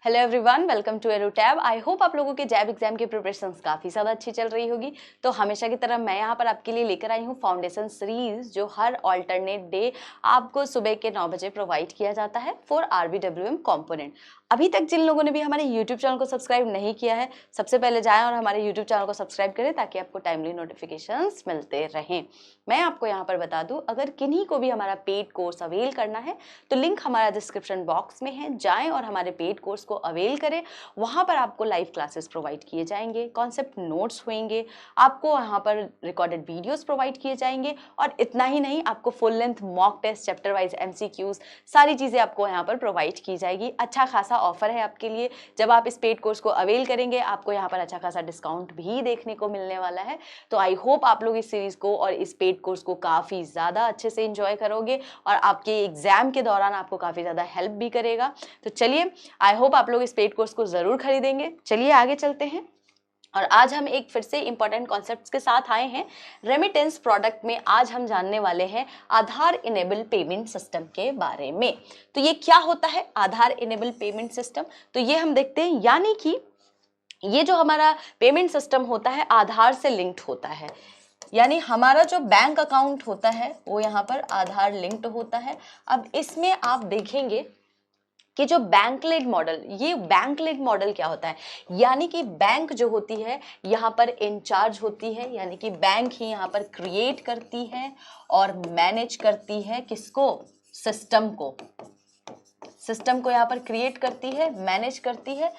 Hello everyone, welcome to Arrow Tab. I hope आप लोगों के जैब एग्जाम की प्रिपरेशंस काफ़ी ज़्यादा अच्छी चल रही होगी। तो हमेशा की तरह मैं यहाँ पर आपके लिए लेकर आई हूँ फाउंडेशन सीरीज, जो हर ऑल्टरनेट डे आपको सुबह के 9 बजे प्रोवाइड किया जाता है फॉर RBWM कॉम्पोनेंट। अभी तक जिन लोगों ने भी हमारे यूट्यूब चैनल को सब्सक्राइब नहीं किया है, सबसे पहले जाएं और हमारे यूट्यूब चैनल को सब्सक्राइब करें ताकि आपको टाइमली नोटिफिकेशंस मिलते रहें। मैं आपको यहाँ पर बता दूँ, अगर किन्हीं को भी हमारा पेड कोर्स अवेल करना है तो लिंक हमारा डिस्क्रिप्शन बॉक्स में है, जाएं और हमारे पेड कोर्स को अवेल करें। वहाँ पर आपको लाइव क्लासेस प्रोवाइड किए जाएंगे, कॉन्सेप्ट नोट्स होंगे, आपको यहाँ पर रिकॉर्डेड वीडियोस प्रोवाइड किए जाएंगे और इतना ही नहीं, आपको full length mock test, chapter wise MCQs, सारी चीज़ें आपको यहाँ पर प्रोवाइड की जाएगी। अच्छा खासा ऑफर है आपके लिए। जब आप इस पेड कोर्स को अवेल करेंगे आपको यहाँ पर अच्छा खासा डिस्काउंट भी देखने को मिलने वाला है। तो आई होप आप लोग इस सीरीज को और इस पेड कोर्स को काफ़ी ज़्यादा अच्छे से एंजॉय करोगे और आपके एग्जाम के दौरान आपको काफ़ी ज़्यादा हेल्प भी करेगा। तो चलिए, आई होप आप लोग इस पेड कोर्स को ज़रूर खरीदेंगे। चलिए आगे चलते हैं और आज हम एक फिर से इंपॉर्टेंट कॉन्सेप्ट्स के साथ आए हैं। रेमिटेंस प्रोडक्ट में आज हम जानने वाले हैं आधार इनेबल पेमेंट सिस्टम के बारे में। तो ये क्या होता है आधार इनेबल पेमेंट सिस्टम? तो ये हम देखते हैं, यानी कि ये जो हमारा पेमेंट सिस्टम होता है आधार से लिंक्ड होता है। यानी हमारा जो बैंक अकाउंट होता है वो यहाँ पर आधार लिंक्ड होता है। अब इसमें आप देखेंगे कि जो बैंक लेड मॉडल, ये बैंक लेड मॉडल क्या होता है? यानी कि बैंक जो होती है यहाँ पर इंचार्ज होती है, यानी कि बैंक ही यहाँ पर क्रिएट करती है और मैनेज करती है किसको? सिस्टम को। सिस्टम को यहाँ पर क्रिएट करती है, मैनेज करती है,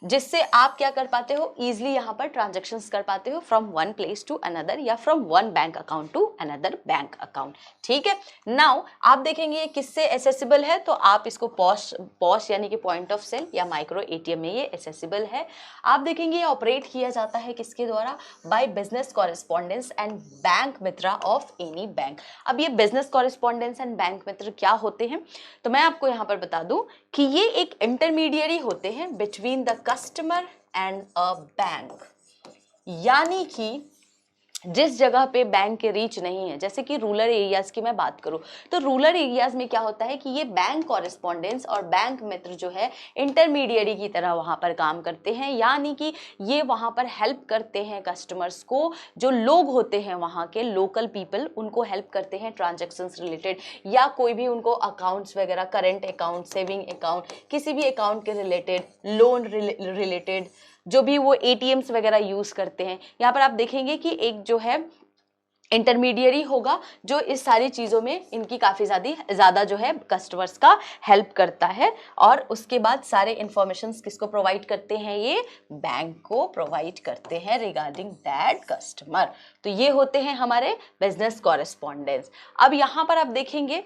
जिससे आप क्या कर पाते हो? इजीली यहाँ पर ट्रांजैक्शंस कर पाते हो from one place to another या from one bank account to another bank account. ठीक है। नाउ आप देखेंगे ये किससे एसेसिबल है, तो आप इसको पॉस यानी कि पॉइंट ऑफ सेल या माइक्रो ATM में ये एसेसिबल है। आप देखेंगे ये ऑपरेट किया जाता है किसके द्वारा? By business correspondence and bank Mitra of any bank. अब ये बिजनेस कॉरेस्पॉन्डेंस एंड बैंक मित्र क्या होते हैं? तो मैं आपको यहाँ पर बता दूं कि ये एक इंटरमीडियरी होते हैं between the customer and a bank. यानी कि जिस जगह पे बैंक के रीच नहीं है, जैसे कि रूरल एरियाज की मैं बात करूं, तो रूरल एरियाज में क्या होता है कि ये बैंक कॉरेस्पॉन्डेंस और बैंक मित्र जो है इंटरमीडियरी की तरह वहां पर काम करते हैं। यानी कि ये वहां पर हेल्प करते हैं कस्टमर्स को, जो लोग होते हैं वहां के लोकल पीपल, उनको हेल्प करते हैं ट्रांजेक्शन्स रिलेटेड या कोई भी उनको अकाउंट्स वगैरह, करेंट अकाउंट, सेविंग अकाउंट, किसी भी अकाउंट के रिलेटेड, लोन रिलेटेड, जो भी वो ATMs वगैरह यूज करते हैं। यहाँ पर आप देखेंगे कि एक जो है इंटरमीडियरी होगा जो इस सारी चीज़ों में इनकी काफ़ी ज़्यादा जो है कस्टमर्स का हेल्प करता है, और उसके बाद सारे इंफॉर्मेशंस किसको प्रोवाइड करते हैं? ये बैंक को प्रोवाइड करते हैं रिगार्डिंग दैट कस्टमर। तो ये होते हैं हमारे बिजनेस कॉरेस्पॉन्डेंस। अब यहाँ पर आप देखेंगे,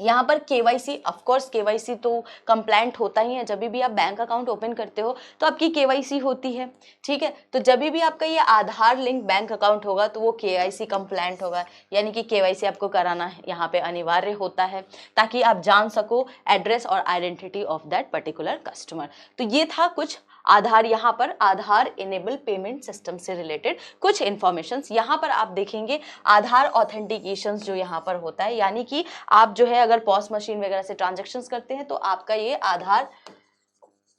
यहाँ पर KYC, ऑफकोर्स KYC तो कंप्लाइंट होता ही है। जब भी आप बैंक अकाउंट ओपन करते हो तो आपकी KYC होती है। ठीक है। तो जब भी आपका ये आधार लिंक बैंक अकाउंट होगा तो वो KYC कंप्लाइंट होगा, यानी कि KYC आपको कराना यहाँ पे अनिवार्य होता है ताकि आप जान सको एड्रेस और identity of that particular customer. तो ये था कुछ आधार, यहाँ पर आधार इनेबल पेमेंट सिस्टम से रिलेटेड कुछ इंफॉर्मेशंस। यहाँ पर आप देखेंगे आधार ऑथेंटिकेशन जो यहाँ पर होता है, यानी कि आप जो है अगर पॉस मशीन वगैरह से ट्रांजैक्शंस करते हैं तो आपका ये आधार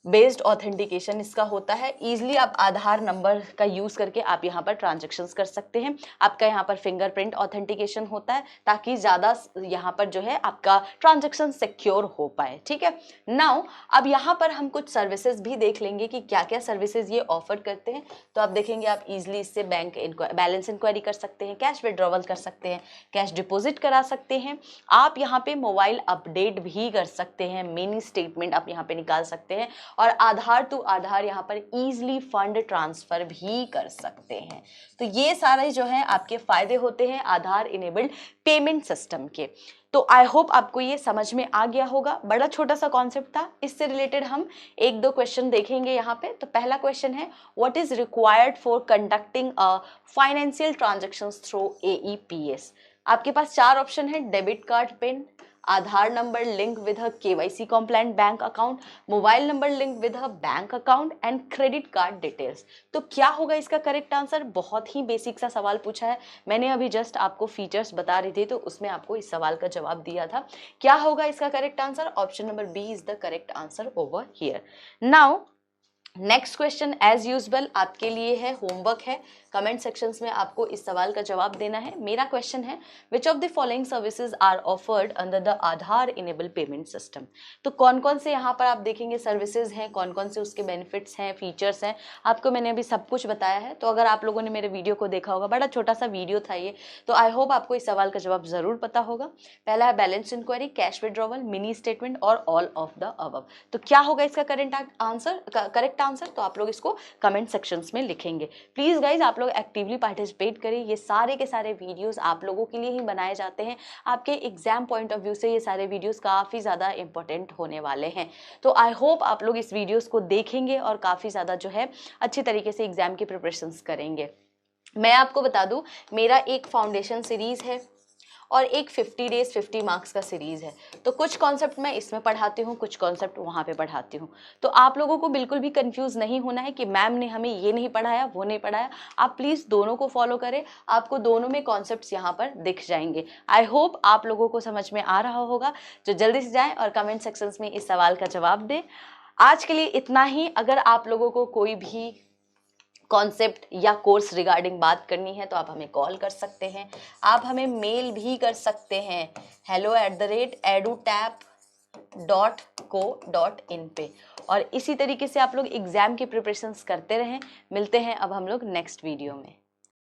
बेस्ड ऑथेंटिकेशन इसका होता है। इजीली आप आधार नंबर का यूज करके आप यहाँ पर ट्रांजैक्शंस कर सकते हैं। आपका यहाँ पर फिंगरप्रिंट ऑथेंटिकेशन होता है ताकि ज़्यादा यहाँ पर जो है आपका ट्रांजैक्शन सिक्योर हो पाए। ठीक है। नाउ अब यहाँ पर हम कुछ सर्विसेज भी देख लेंगे कि क्या क्या सर्विसेज ये ऑफर करते हैं। तो आप देखेंगे आप इजीली इससे बैंक बैलेंस इंक्वायरी कर सकते हैं, कैश विड्रॉवल कर सकते हैं, कैश डिपॉजिट करा सकते हैं। आप यहाँ पे मोबाइल अपडेट भी कर सकते हैं, मिनी स्टेटमेंट आप यहाँ पे निकाल सकते हैं और आधार टू आधार यहाँ पर इजीली फंड ट्रांसफर भी कर सकते हैं। तो ये सारे जो है आपके फायदे होते हैं आधार इनेबल्ड पेमेंट सिस्टम के। तो आई होप आपको ये समझ में आ गया होगा। बड़ा छोटा सा कॉन्सेप्ट था, इससे रिलेटेड हम एक दो क्वेश्चन देखेंगे यहाँ पे। तो पहला क्वेश्चन है, what is required for conducting a financial transactions through AEPS? आपके पास चार ऑप्शन है, debit card, pin, Aadhaar number link with a KYC compliant bank account, mobile number link with a bank account and credit card details. तो क्या होगा इसका correct answer? बहुत ही basic सा सवाल पूछा है, मैंने अभी जस्ट आपको फीचर्स बता रही थी तो उसमें आपको इस सवाल का जवाब दिया था। क्या होगा इसका correct answer? Option number B is the correct answer over here. Now next question as usual आपके लिए है, होमवर्क है, कमेंट सेक्शंस में आपको इस सवाल का जवाब देना है। मेरा क्वेश्चन है, which of the following services are offered under the Aadhaar enable payment system. तो कौन कौन से यहाँ पर आप देखेंगे सर्विसेज हैं, कौन कौन से उसके बेनिफिट्स हैं, फीचर्स हैं, आपको मैंने अभी सब कुछ बताया है। तो अगर आप लोगों ने मेरे वीडियो को देखा होगा, बड़ा छोटा सा वीडियो था ये, तो आई होप आपको इस सवाल का जवाब जरूर पता होगा। पहला है balance enquiry, cash withdrawal, mini statement और ऑल ऑफ द अबव। तो क्या होगा इसका करेक्ट आंसर? तो आप लोग इसको कमेंट सेक्शंस में लिखेंगे। प्लीज गाइज आप लोग एक्टिवली पार्टिसिपेट करिए, ये सारे के सारे वीडियोस आप लोगों के लिए ही बनाए जाते हैं। आपके एग्जाम पॉइंट ऑफ व्यू से ये सारे वीडियोस काफ़ी ज़्यादा इंपॉर्टेंट होने वाले हैं। तो आई होप आप लोग इस वीडियोस को देखेंगे और काफ़ी ज़्यादा जो है अच्छी तरीके से एग्जाम की प्रिपरेशंस करेंगे। मैं आपको बता दूं, मेरा एक फाउंडेशन सीरीज है और एक 50 डेज 50 मार्क्स का सीरीज है। तो कुछ कॉन्सेप्ट मैं इसमें पढ़ाती हूँ, कुछ कॉन्सेप्ट वहाँ पे पढ़ाती हूँ। तो आप लोगों को बिल्कुल भी कंफ्यूज नहीं होना है कि मैम ने हमें ये नहीं पढ़ाया, वो नहीं पढ़ाया। आप प्लीज़ दोनों को फॉलो करें, आपको दोनों में कॉन्सेप्ट्स यहाँ पर दिख जाएंगे। आई होप आप लोगों को समझ में आ रहा होगा। जो जल्दी से जाएँ और कमेंट सेक्शंस में इस सवाल का जवाब दें। आज के लिए इतना ही। अगर आप लोगों को कोई भी कॉन्सेप्ट या कोर्स रिगार्डिंग बात करनी है तो आप हमें कॉल कर सकते हैं, आप हमें मेल भी कर सकते हैं hello@edutap.co.in पे। और इसी तरीके से आप लोग एग्जाम की प्रिपरेशंस करते रहें। मिलते हैं अब हम लोग नेक्स्ट वीडियो में।